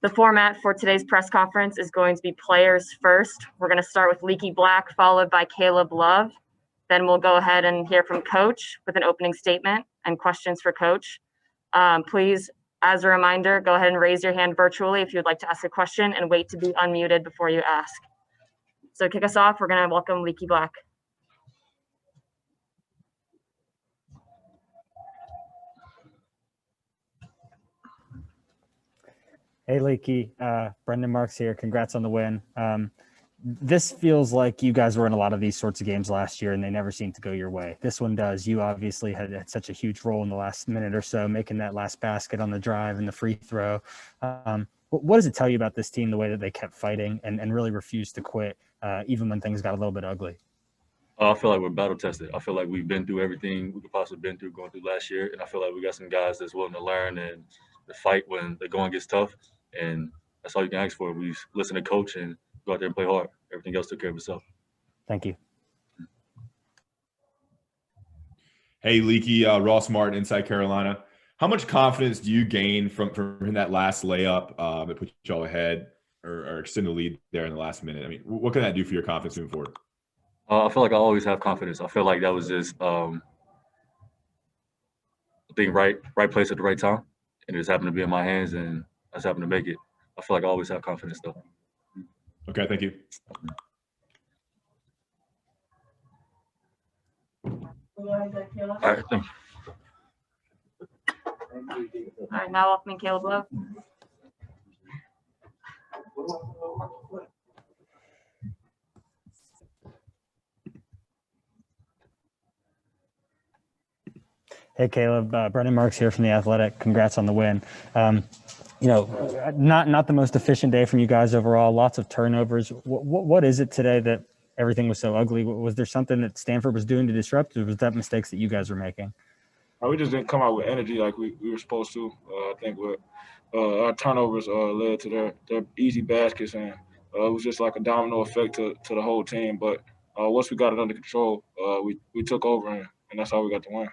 The format for today's press conference is going to be players first. We're going to start with Leaky Black, followed by Caleb Love. Then we'll go ahead and hear from Coach with an opening statement and questions for Coach. Please, as a reminder, go ahead and raise your hand virtually if you'd like to ask a question and wait to be unmuted before you ask. So to kick us off, we're going to welcome Leaky Black. Hey, Leaky. Brendan Marks here. Congrats on the win. This feels like you guys were in a lot of these sorts of games last year and they never seemed to go your way. This one does. You obviously had such a huge role in the last minute or so, making that last basket on the drive and the free throw. What does it tell you about this team, the way that they kept fighting and really refused to quit, even when things got a little bit ugly? I feel like we're battle tested. I feel like we've been through everything we could possibly been through going through last year. And I feel like we got some guys that's willing to learn and to fight when the going gets tough. And that's all you can ask for. We listen to coach and go out there and play hard. Everything else took care of itself. Thank you. Hey, Leaky, Ross Martin, Inside Carolina. How much confidence do you gain from that last layup that put y'all ahead or extend the lead there in the last minute? I mean, what can that do for your confidence moving forward? I feel like I always have confidence. I feel like that was just being right place at the right time. And it just happened to be in my hands, and I just happened to make it. I feel like I always have confidence, though. Okay, thank you. All right, thank you. All right, now welcoming Caleb Love. Hey, Caleb. Brendan Marks here from The Athletic. Congrats on the win. Not the most efficient day from you guys overall. Lots of turnovers. What is it today that everything was so ugly? Was there something that Stanford was doing to disrupt, or was that mistakes that you guys were making? We just didn't come out with energy like we were supposed to. I think our turnovers led to their easy baskets, and it was just like a domino effect to the whole team. But once we got it under control, we took over, and that's how we got the win.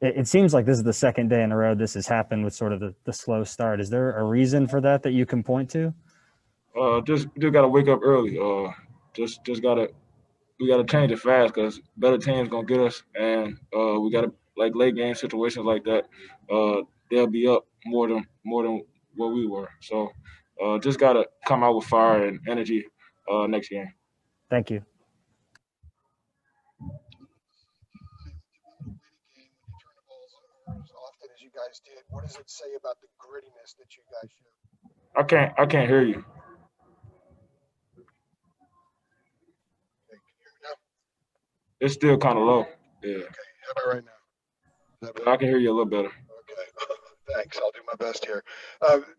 It seems like this is the second day in a row this has happened with sort of the slow start. Is there a reason for that you can point to? Just got to wake up early. We got to change it fast because better teams gonna get us, and we got to, like, late game situations like that. They'll be up more than what we were. So just got to come out with fire and energy next game. Thank you. As you guys did, what does it say about the grittiness that you guys showed? I can't hear you. Okay, can you hear me now? It's still kind of low. Yeah. Okay, how about right now? I can hear you a little better. Okay, thanks. I'll do my best here.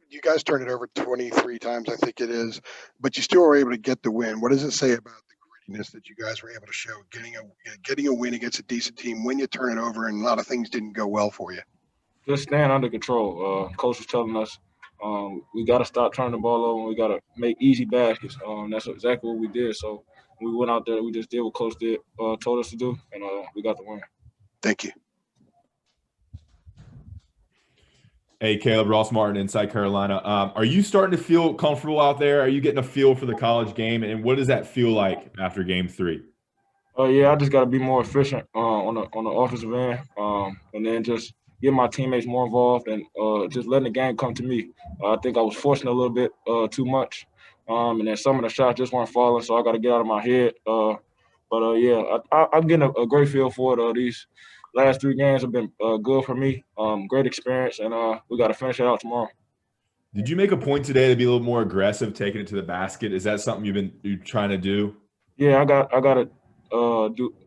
You guys turned it over 23 times, I think it is, but you still were able to get the win. What does it say about the grittiness that you guys were able to show, getting a win against a decent team when you turn it over and a lot of things didn't go well for you? Just staying under control. Coach was telling us we got to stop turning the ball over and we got to make easy baskets. That's exactly what we did. So we went out there, we just did what Coach told us to do, and we got the win. Thank you. Hey, Caleb, Ross Martin, Inside Carolina. Are you starting to feel comfortable out there? Are you getting a feel for the college game? And what does that feel like after game 3? Yeah, I just got to be more efficient on the offensive end, and then just get my teammates more involved and just letting the game come to me. I think I was forcing a little bit too much, and then some of the shots just weren't falling, so I got to get out of my head. Yeah, I'm getting a great feel for it. These last 3 games have been good for me, great experience, and we got to finish it out tomorrow. Did you make a point today to be a little more aggressive, taking it to the basket? Is that something you're trying to do? Yeah, I got to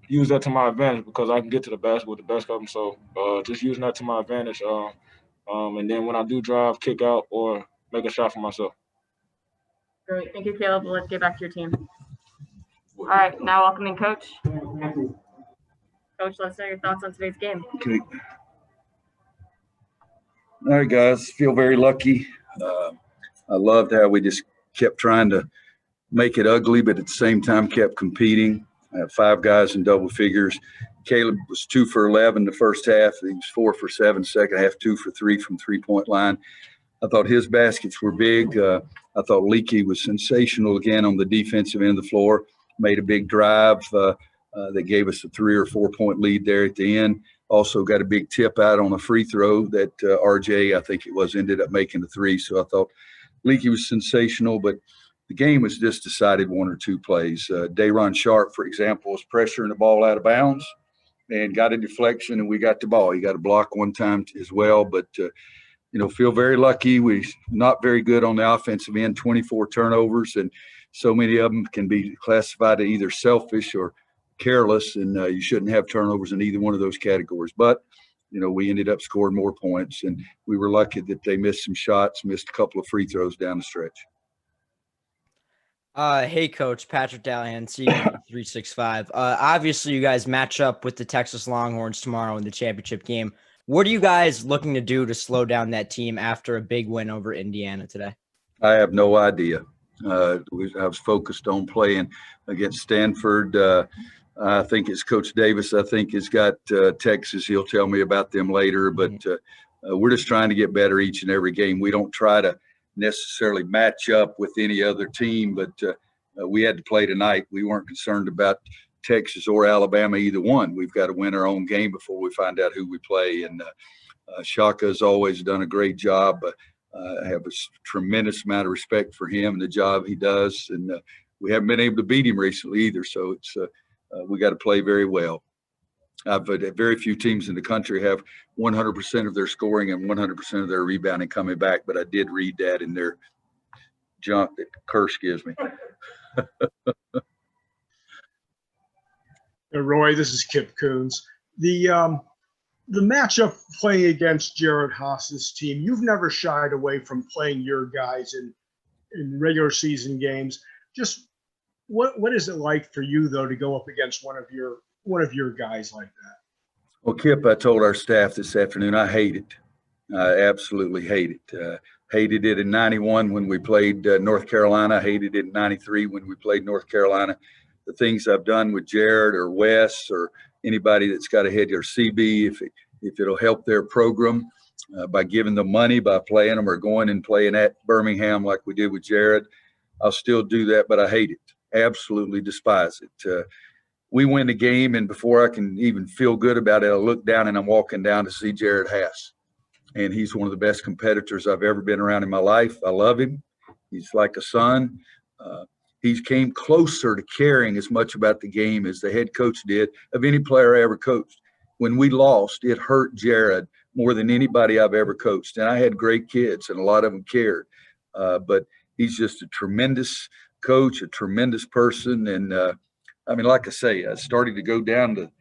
use that to my advantage because I can get to the basket with the best of them. So just using that to my advantage. And then when I do drive, kick out, or make a shot for myself. Great. Thank you, Caleb. Let's get back to your team. All right, now welcoming Coach. Coach, let's know your thoughts on today's game. Okay. All right, guys. Feel very lucky. I loved how we just kept trying to make it ugly, but at the same time kept competing. I have 5 guys in double figures. Caleb was 2 for 11 the first half. He was 4 for 7 second half, 2 for 3 from 3-point line. I thought his baskets were big. I thought Leakey was sensational again on the defensive end of the floor. Made a big drive that gave us a 3 or 4 point lead there at the end. Also got a big tip out on a free throw that RJ, I think it was, ended up making the 3. So I thought Leakey was sensational, but the game was just decided 1 or 2 plays. Dayron Sharp, for example, was pressuring the ball out of bounds and got a deflection, and we got the ball. He got a block one time as well, but feel very lucky. We're not very good on the offensive end, 24 turnovers, and so many of them can be classified as either selfish or careless, and you shouldn't have turnovers in either one of those categories. But, we ended up scoring more points, and we were lucky that they missed some shots, missed a couple of free throws down the stretch. Hey, Coach, Patrick Dallahan, CBB 365. Obviously, you guys match up with the Texas Longhorns tomorrow in the championship game. What are you guys looking to do to slow down that team after a big win over Indiana today? I have no idea. I was focused on playing against Stanford. I think it's Coach Davis, I think, has got Texas. He'll tell me about them later. But we're just trying to get better each and every game. We don't try to necessarily match up with any other team, but we had to play tonight. We weren't concerned about Texas or Alabama, either one. We've got to win our own game before we find out who we play. And Shaka has always done a great job. I have a tremendous amount of respect for him and the job he does. And we haven't been able to beat him recently either. So it's we got to play very well. Very few teams in the country have 100% of their scoring and 100% of their rebounding coming back. But I did read that in their junk that Curse gives me. Roy, this is Kip Coons. The matchup playing against Jared Haas's team, you've never shied away from playing your guys in regular season games. Just what is it like for you though to go up against one of your guys like that? Well, Kip, I told our staff this afternoon I hate it. I absolutely hate it. Hated it in 91 when we played North Carolina. Hated it in 93 when we played North Carolina. The things I've done with Jared or Wes or anybody that's got a head, or CB, if it'll help their program by giving them money, by playing them or going and playing at Birmingham like we did with Jared, I'll still do that, but I hate it. Absolutely despise it. We win the game, and before I can even feel good about it, I look down and I'm walking down to see Jared Haas. And he's one of the best competitors I've ever been around in my life. I love him. He's like a son. He came closer to caring as much about the game as the head coach did of any player I ever coached. When we lost, it hurt Jared more than anybody I've ever coached. And I had great kids, and a lot of them cared. But he's just a tremendous coach, a tremendous person. And, like I say, I started to go down to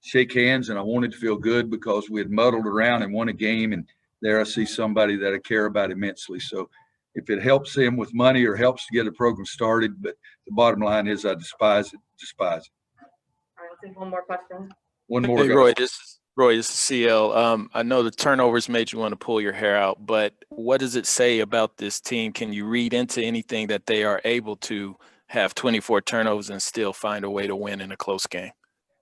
shake hands, and I wanted to feel good because we had muddled around and won a game. And there I see somebody that I care about immensely. So if it helps him with money or helps to get a program started, but the bottom line is I despise it. All right, let's take one more question. One more. Hey, Roy, this is CL. I know the turnovers made you want to pull your hair out, but what does it say about this team? Can you read into anything that they are able to have 24 turnovers and still find a way to win in a close game?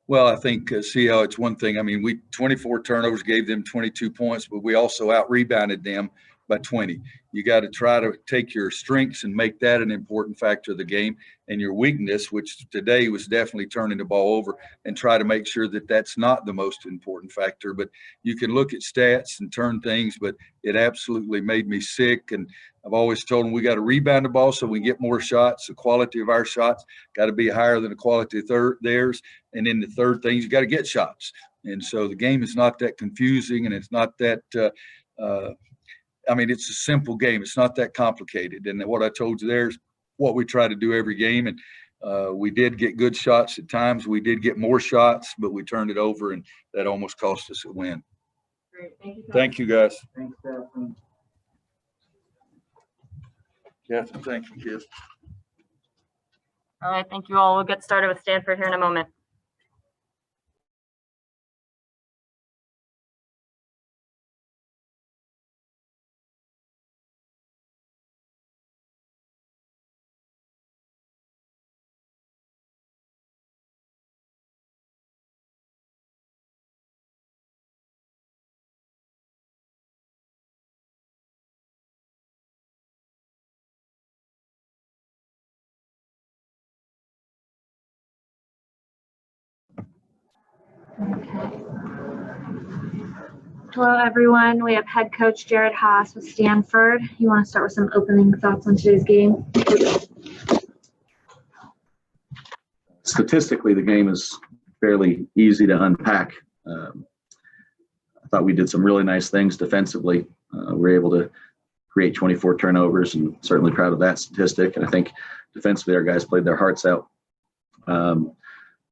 Well, I think, CL, it's one thing. We 24 turnovers gave them 22 points, but we also out-rebounded them by 20. You got to try to take your strengths and make that an important factor of the game, and your weakness, which today was definitely turning the ball over, and try to make sure that that's not the most important factor. But you can look at stats and turn things, but it absolutely made me sick. And I've always told them we got to rebound the ball so we get more shots. The quality of our shots got to be higher than the quality of theirs. And then the third thing is you got to get shots. And so the game is not that confusing, and it's not that it's a simple game. It's not that complicated. And what I told you there is what we try to do every game. And we did get good shots at times. We did get more shots, but we turned it over, and that almost cost us a win. Great. Thank you. Thank you, guys. Thanks, Catherine. Catherine, thank you, kids. All right, thank you all. We'll get started with Stanford here in a moment. Hello, everyone. We have head coach Jared Haas with Stanford. You want to start with some opening thoughts on today's game? Statistically, the game is fairly easy to unpack. I thought we did some really nice things defensively. We were able to create 24 turnovers, and certainly proud of that statistic. And I think defensively, our guys played their hearts out.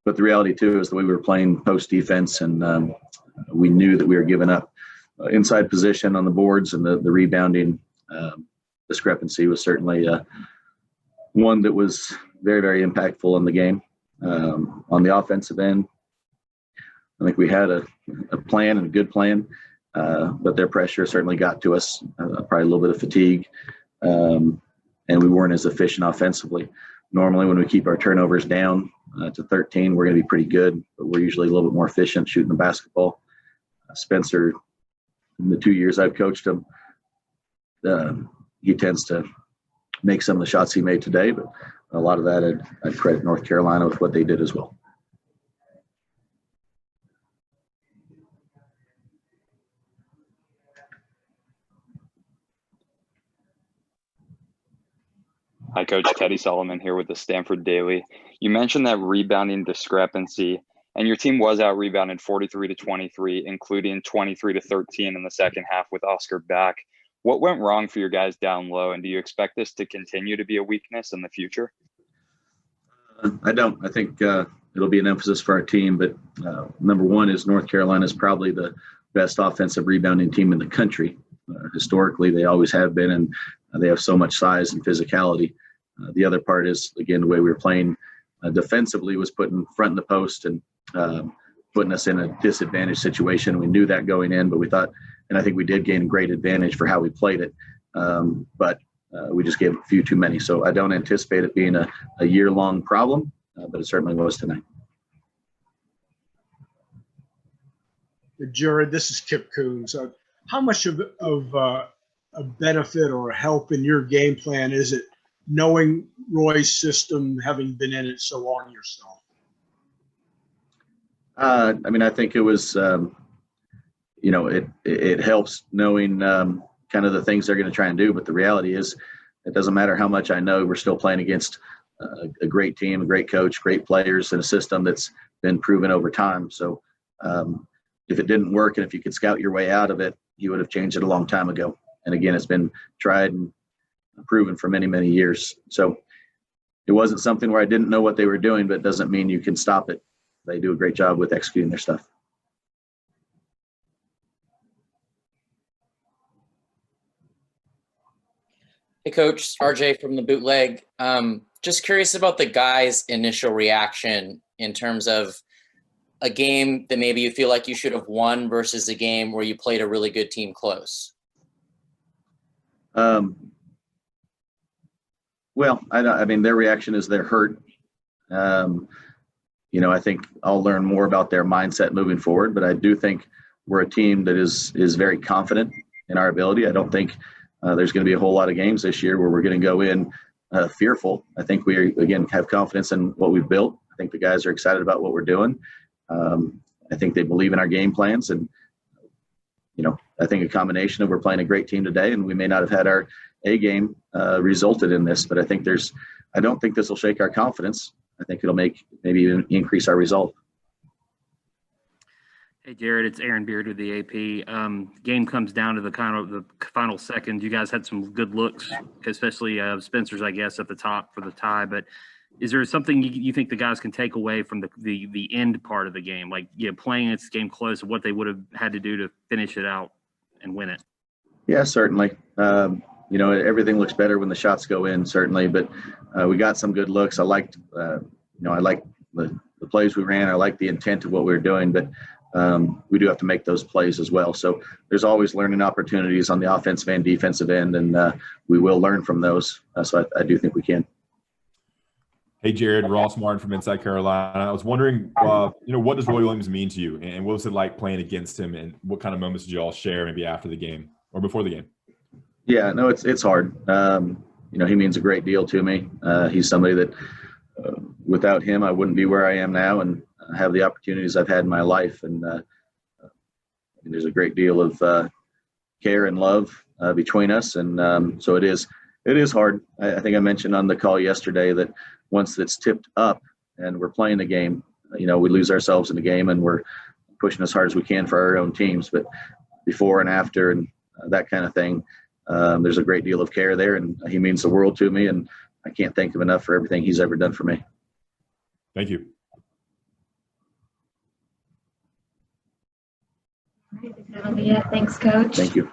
But the reality, too, is the way we were playing post defense, and we knew that we were giving up inside position on the boards, and the rebounding discrepancy was certainly one that was very, very impactful in the game. On the offensive end, I think we had a plan and a good plan, but their pressure certainly got to us, probably a little bit of fatigue, and we weren't as efficient offensively. Normally, when we keep our turnovers down to 13, we're going to be pretty good, but we're usually a little bit more efficient shooting the basketball. Spencer, in the 2 years I've coached him, he tends to make some of the shots he made today, but a lot of that I'd credit North Carolina with what they did as well. Hi, Coach. Teddy Solomon here with the Stanford Daily. You mentioned that rebounding discrepancy, and your team was out rebounded 43-23, including 23-13 in the second half with Oscar back. What went wrong for your guys down low, and do you expect this to continue to be a weakness in the future? I don't. I think it'll be an emphasis for our team, but number one is North Carolina is probably the best offensive rebounding team in the country. Historically, they always have been, and they have so much size and physicality. The other part is, again, the way we were playing defensively was putting front in the post and putting us in a disadvantaged situation. We knew that going in, but we thought, and I think we did gain a great advantage for how we played it, but we just gave a few too many. So I don't anticipate it being a year-long problem, but it certainly was tonight. Jared, this is Kip Coons. How much of a benefit or a help in your game plan is it knowing Roy's system, having been in it so long yourself? I mean, I think it was, it helps knowing kind of the things they're going to try and do. But the reality is, it doesn't matter how much I know. We're still playing against a great team, a great coach, great players, and a system that's been proven over time. So if it didn't work and if you could scout your way out of it, you would have changed it a long time ago. And again, it's been tried and proven for many, many years. So it wasn't something where I didn't know what they were doing, but it doesn't mean you can stop it. They do a great job with executing their stuff. Hey, Coach, RJ from the Bootleg. Just curious about the guys' initial reaction in terms of a game that maybe you feel like you should have won versus a game where you played a really good team close. Well, I mean, their reaction is they're hurt. I think I'll learn more about their mindset moving forward, but I do think we're a team that is very confident in our ability. I don't think there's going to be a whole lot of games this year where we're going to go in fearful. I think we, again, have confidence in what we've built. I think the guys are excited about what we're doing. I think they believe in our game plans, and I think a combination of we're playing a great team today, and we may not have had our A game resulted in this, but I don't think this will shake our confidence. I think it'll maybe even increase our result. Hey, Jared, it's Aaron Beard with the AP. Game comes down to the final second. You guys had some good looks, especially Spencer's, I guess, at the top for the tie. But is there something you think the guys can take away from the end part of the game, like playing this game close, what they would have had to do to finish it out and win it? Yeah, certainly. Everything looks better when the shots go in, certainly. But we got some good looks. I liked, the plays we ran. I liked the intent of what we were doing, but we do have to make those plays as well. So there's always learning opportunities on the offensive and defensive end, and we will learn from those. So I do think we can. Hey, Jared, Ross Martin from Inside Carolina. I was wondering, what does Roy Williams mean to you, and what was it like playing against him, and what kind of moments did you all share maybe after the game or before the game? Yeah, no, it's hard. He means a great deal to me. He's somebody that without him, I wouldn't be where I am now, and have the opportunities I've had in my life. And there's a great deal of care and love between us. And so it is hard. I think I mentioned on the call yesterday that once it's tipped up and we're playing the game, we lose ourselves in the game and we're pushing as hard as we can for our own teams. But before and after and that kind of thing, there's a great deal of care there, and he means the world to me, and I can't thank him enough for everything he's ever done for me. Thank you. That'll be it. Thanks, Coach. Thank you.